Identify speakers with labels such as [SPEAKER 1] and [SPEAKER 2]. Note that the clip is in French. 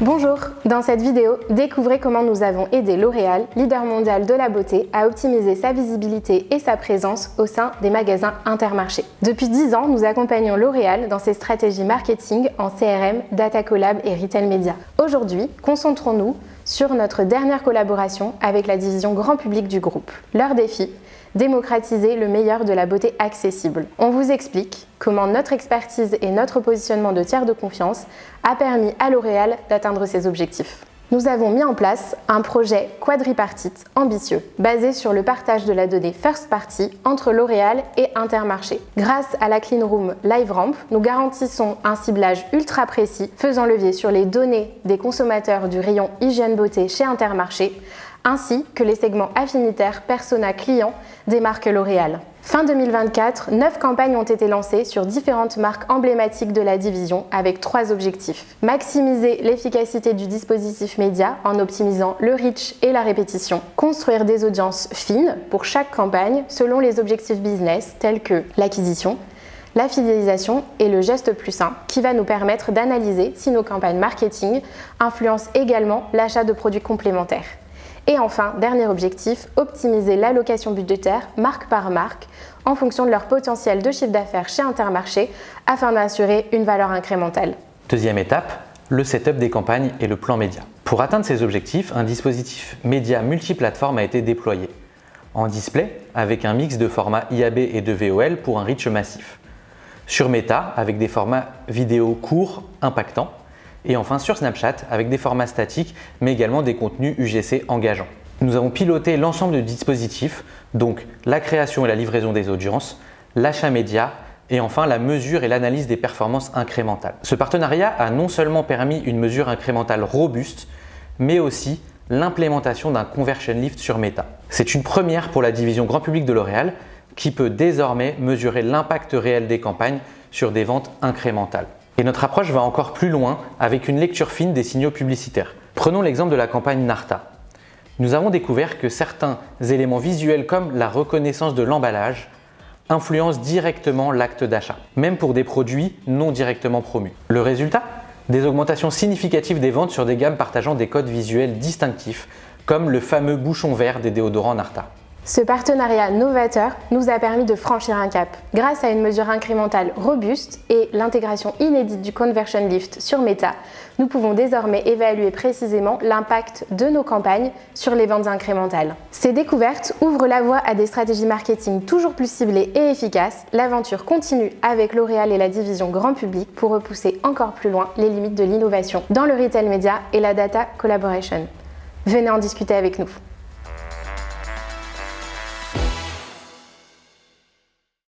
[SPEAKER 1] Bonjour, dans cette vidéo, découvrez comment nous avons aidé L'Oréal, leader mondial de la beauté, à optimiser sa visibilité et sa présence au sein des magasins Intermarché. Depuis 10 ans, nous accompagnons L'Oréal dans ses stratégies marketing en CRM, Data Collab et Retail Media. Aujourd'hui, concentrons-nous sur notre dernière collaboration avec la division grand public du groupe. Leur défi, démocratiser le meilleur de la beauté accessible. On vous explique comment notre expertise et notre positionnement de tiers de confiance a permis à L'Oréal d'atteindre ses objectifs. Nous avons mis en place un projet quadripartite ambitieux, basé sur le partage de la donnée first party entre L'Oréal et Intermarché. Grâce à la Clean Room LiveRamp, nous garantissons un ciblage ultra précis, faisant levier sur les données des consommateurs du rayon hygiène beauté chez Intermarché, ainsi que les segments affinitaires persona clients des marques L'Oréal. Fin 2024, 9 campagnes ont été lancées sur différentes marques emblématiques de la division avec 3 objectifs. Maximiser l'efficacité du dispositif média en optimisant le reach et la répétition. Construire des audiences fines pour chaque campagne selon les objectifs business tels que l'acquisition, la fidélisation et le geste plus sain qui va nous permettre d'analyser si nos campagnes marketing influencent également l'achat de produits complémentaires. Et enfin, dernier objectif, optimiser l'allocation budgétaire marque par marque en fonction de leur potentiel de chiffre d'affaires chez Intermarché afin d'assurer une valeur incrémentale.
[SPEAKER 2] Deuxième étape, le setup des campagnes et le plan média. Pour atteindre ces objectifs, un dispositif média multiplateforme a été déployé. En display, avec un mix de formats IAB et de VOL pour un reach massif. Sur Meta, avec des formats vidéo courts, impactants. Et enfin sur Snapchat avec des formats statiques mais également des contenus UGC engageants. Nous avons piloté l'ensemble de dispositifs, donc la création et la livraison des audiences, l'achat média et enfin la mesure et l'analyse des performances incrémentales. Ce partenariat a non seulement permis une mesure incrémentale robuste, mais aussi l'implémentation d'un conversion lift sur Meta. C'est une première pour la division grand public de L'Oréal qui peut désormais mesurer l'impact réel des campagnes sur des ventes incrémentales. Et notre approche va encore plus loin avec une lecture fine des signaux publicitaires. Prenons l'exemple de la campagne Narta. Nous avons découvert que certains éléments visuels comme la reconnaissance de l'emballage influencent directement l'acte d'achat, même pour des produits non directement promus. Le résultat ? Des augmentations significatives des ventes sur des gammes partageant des codes visuels distinctifs, comme le fameux bouchon vert des déodorants Narta.
[SPEAKER 1] Ce partenariat novateur nous a permis de franchir un cap. Grâce à une mesure incrémentale robuste et l'intégration inédite du Conversion Lift sur Meta, nous pouvons désormais évaluer précisément l'impact de nos campagnes sur les ventes incrémentales. Ces découvertes ouvrent la voie à des stratégies marketing toujours plus ciblées et efficaces. L'aventure continue avec L'Oréal et la division grand public pour repousser encore plus loin les limites de l'innovation dans le retail média et la data collaboration. Venez en discuter avec nous.